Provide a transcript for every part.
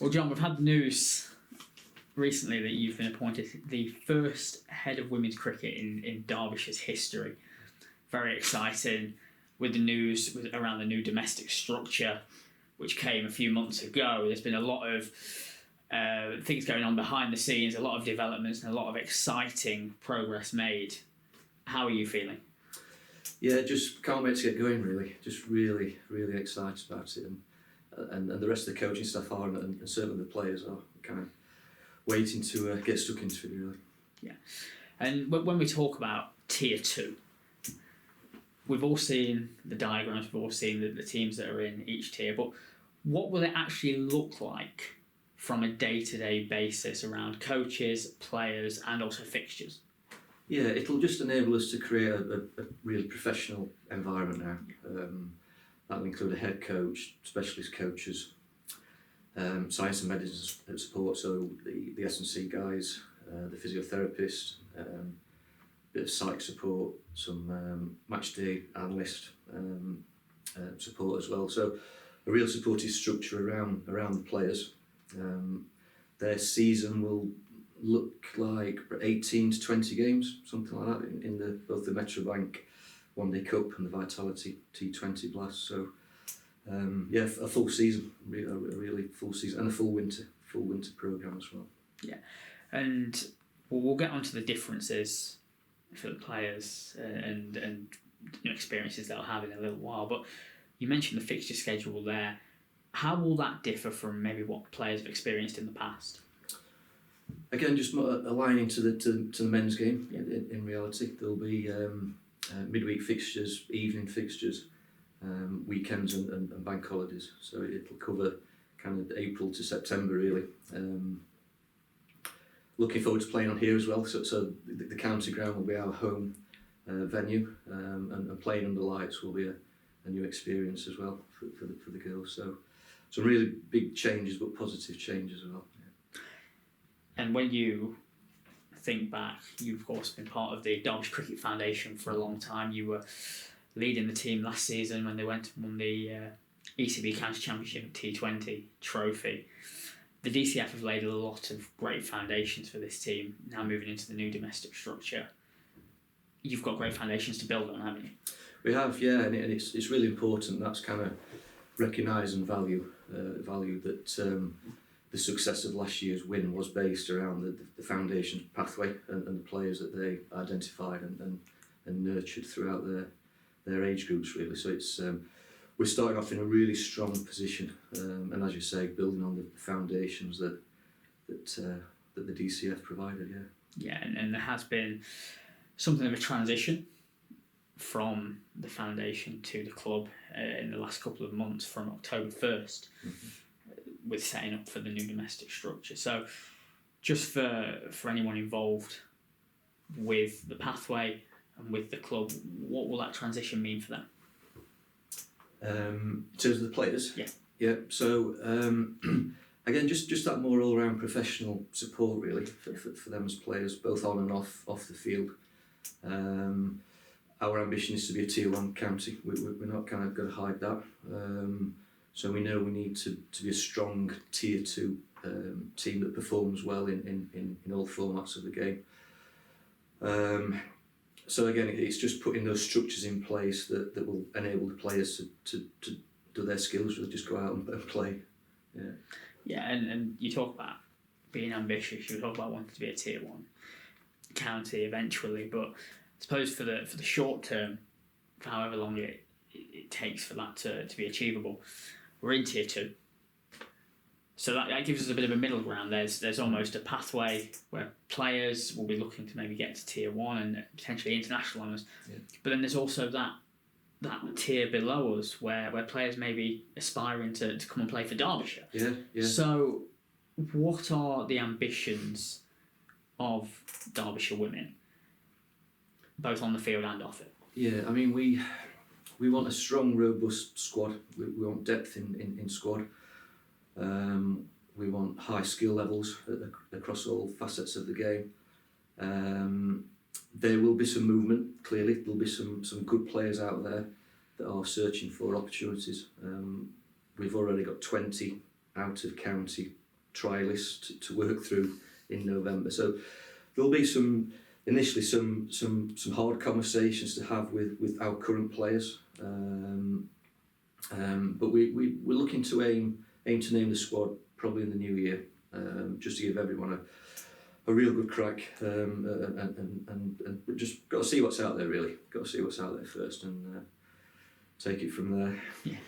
Well, John, we've had news recently that you've been appointed the first head of women's cricket in Derbyshire's history. Very exciting with the news around the new domestic structure, which came a few months ago. There's been a lot of things going on behind the scenes, a lot of developments and a lot of exciting progress made. How are you feeling? Yeah, just can't wait to get going, really. Just really, really excited about it. And the rest of the coaching staff are, and certainly the players are kind of waiting to get stuck into it, really. Yeah. And when we talk about Tier 2, we've all seen the diagrams, we've all seen the teams that are in each tier, but what will it actually look like from a day-to-day basis around coaches, players, and also fixtures? Yeah, it'll just enable us to create a really professional environment now. That'll include a head coach, specialist coaches, science and medicine support, so the S&C guys, the physiotherapist, bit of psych support, some match day analyst support as well. So a real supportive structure around the players. Their season will look like 18 to 20 games, something like that, in both the Metrobank One Day Cup and the Vitality T20 Blast. So a full season, a really full season, and a full winter programme as well. Yeah, and we'll get onto the differences for the players and experiences they'll have in a little while. But you mentioned the fixture schedule there. How will that differ from maybe what players have experienced in the past? Again, just aligning to the men's game. In reality, there'll be midweek fixtures, evening fixtures, weekends and bank holidays. So it'll cover kind of April to September, really. Looking forward to playing on here as well. So the county ground will be our home venue, and playing under lights will be a new experience as well for the girls. So some really big changes, but positive changes as well. Yeah. And when you think back, you've of course been part of the Derbyshire Cricket Foundation for a long time. You were leading the team last season when they went and won the ECB County Championship T20 trophy. The DCF have laid a lot of great foundations for this team, now moving into the new domestic structure. You've got great foundations to build on, haven't you? We have, yeah, and it's really important. That's kind of recognise and value that the success of last year's win was based around the foundation pathway and the players that they identified and nurtured throughout their age groups, really. So it's we're starting off in a really strong position, and as you say, building on the foundations that the DCF provided. Yeah, and there has been something of a transition from the foundation to the club in the last couple of months, from October 1st, with setting up for the new domestic structure. So just for anyone involved with the pathway and with the club, what will that transition mean for them? In terms of the players? Yeah. So again, just that more all-round professional support, really, for them as players, both on and off the field. Our ambition is to be a Tier 1 county. We're not kind of going to hide that. So we know we need to be a strong Tier 2 team that performs well in all formats of the game. So again, it's just putting those structures in place that will enable the players to do their skills, really just go out and play. Yeah, and you talk about being ambitious, you talk about wanting to be a Tier 1 county eventually, but I suppose for the short term, for however long it takes for that to be achievable, we're in Tier 2. So that gives us a bit of a middle ground. There's almost a pathway where players will be looking to maybe get to Tier 1 and potentially international honours. Yeah. But then there's also that tier below us where players may be aspiring to come and play for Derbyshire. Yeah. So what are the ambitions of Derbyshire women, both on the field and off it? Yeah, I mean, we want a strong, robust squad. We want depth in squad. We want high skill levels across all facets of the game. There will be some movement, clearly. There'll be some good players out there that are searching for opportunities. We've already got 20 out of county trialists to work through in November. So there'll be initially some hard conversations to have with our current players. But we're looking to aim to name the squad probably in the new year, just to give everyone a real good crack, and just got to see what's out there really. Got to see what's out there first and take it from there. Yeah.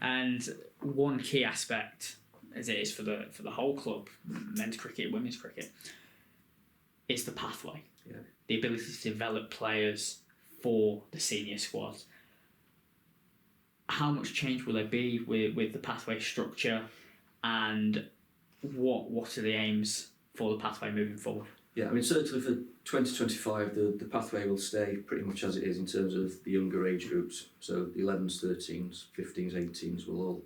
And one key aspect, as it is for the whole club, men's cricket, women's cricket, is the pathway. Yeah. The ability to develop players for the senior squads. How much change will there be with the pathway structure, and what are the aims for the pathway moving forward? Yeah, I mean certainly for 2025 the pathway will stay pretty much as it is in terms of the younger age groups. So the 11s, 13s, 15s, 18s will all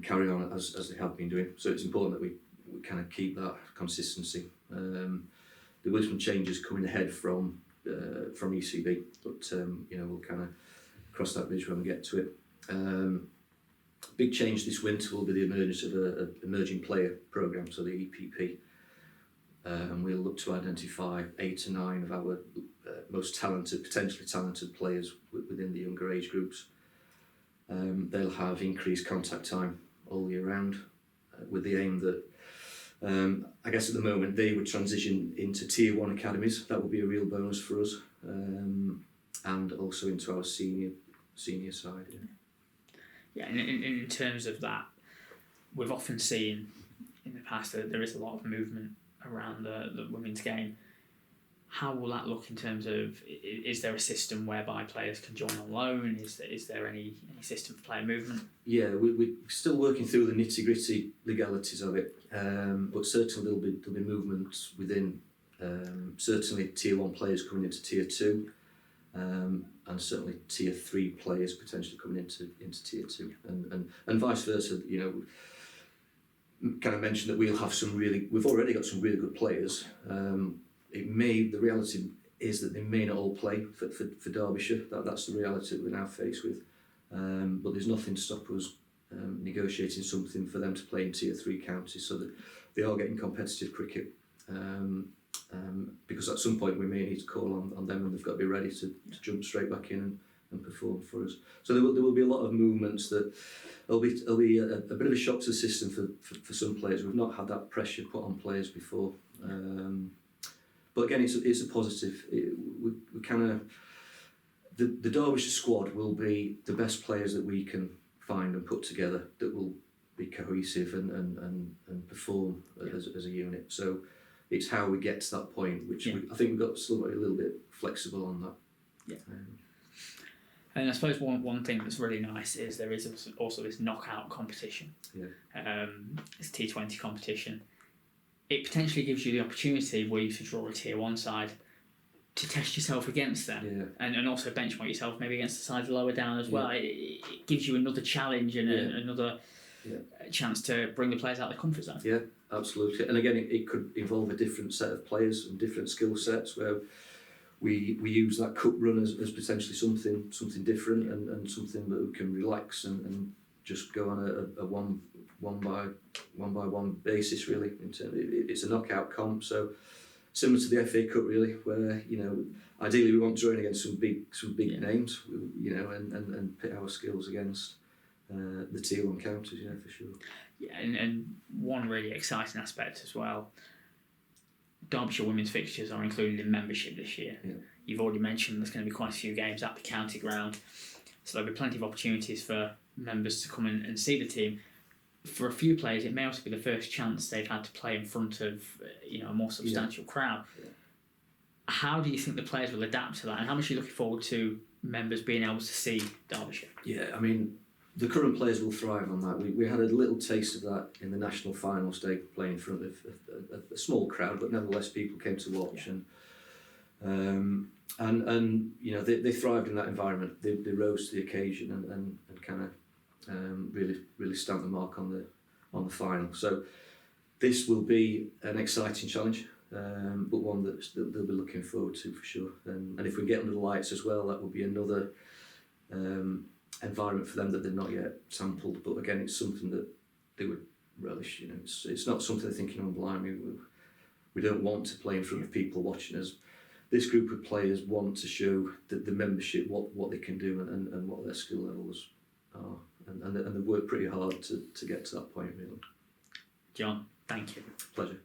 carry on as they have been doing. So it's important that we kind of keep that consistency. There were some changes coming ahead from ECB, but we'll kind of cross that bridge when we get to it. Big change this winter will be the emergence of an emerging player programme, so the EPP. And we'll look to identify 8 or 9 of our most potentially talented players within the younger age groups. They'll have increased contact time all year round, with the aim that, I guess at the moment, they would transition into Tier 1 academies. That would be a real bonus for us, and also into our senior side. Yeah, and in terms of that, we've often seen in the past that there is a lot of movement around the women's game. How will that look in terms of, is there a system whereby players can join on loan? Is there any system for player movement? Yeah, we're still working through the nitty-gritty legalities of it, but certainly there'll be movement within, certainly Tier 1 players coming into Tier 2, and certainly Tier 3 players potentially coming into Tier 2, and vice versa. Kind of mentioned that we've already got some really good players. The reality is that they may not all play for Derbyshire. That's the reality that we're now faced with. But there's nothing to stop us negotiating something for them to play in Tier 3 counties, so that they are getting competitive cricket. Because at some point we may need to call on them, and they've got to be ready to jump straight back in and perform for us. So there will be a lot of movements that there'll be a bit of a shock to the system for some players. We've not had that pressure put on players before. But again, it's a positive. We kind of the Derbyshire squad will be the best players that we can find and put together that will be cohesive and perform as a unit. So it's how we get to that point, which I think we've still got a little bit flexible on that. Yeah. And I suppose one thing that's really nice is there is also this knockout competition. Yeah. It's T20 competition. It potentially gives you the opportunity where you to draw a Tier 1 side to test yourself against them, and also benchmark yourself maybe against the sides lower down as well. It gives you another challenge and another chance to bring the players out of their comfort zone. Yeah, absolutely. And again, it could involve a different set of players and different skill sets where we use that cup run as potentially something different and something that we can relax and just go on a one by one basis really. It's a knockout comp, so similar to the FA Cup really, where ideally we want to join against some big names, and pit our skills against the Tier 1 counties, for sure. Yeah, and one really exciting aspect as well. Derbyshire women's fixtures are included in membership this year. Yeah. You've already mentioned there's going to be quite a few games at the county ground, so there'll be plenty of opportunities for members to come in and see the team. For a few players, it may also be the first chance they've had to play in front of a more substantial crowd. Yeah. How do you think the players will adapt to that, and how much are you looking forward to members being able to see Derbyshire? Yeah, I mean, the current players will thrive on that. We had a little taste of that in the national finals day, playing in front of a small crowd, but nevertheless people came to watch, and they thrived in that environment. They rose to the occasion and kind of really stamped the mark on the final. So this will be an exciting challenge, but one that they'll be looking forward to for sure. And if we get under the lights as well, that will be another environment for them that they've not yet sampled. But again, it's something that they would relish. It's not something they're thinking, blimey, we don't want to play in front of people watching us. This group of players want to show the membership what they can do and what their skill levels are, and they work pretty hard to get to that point, really. Jon, thank you. Pleasure.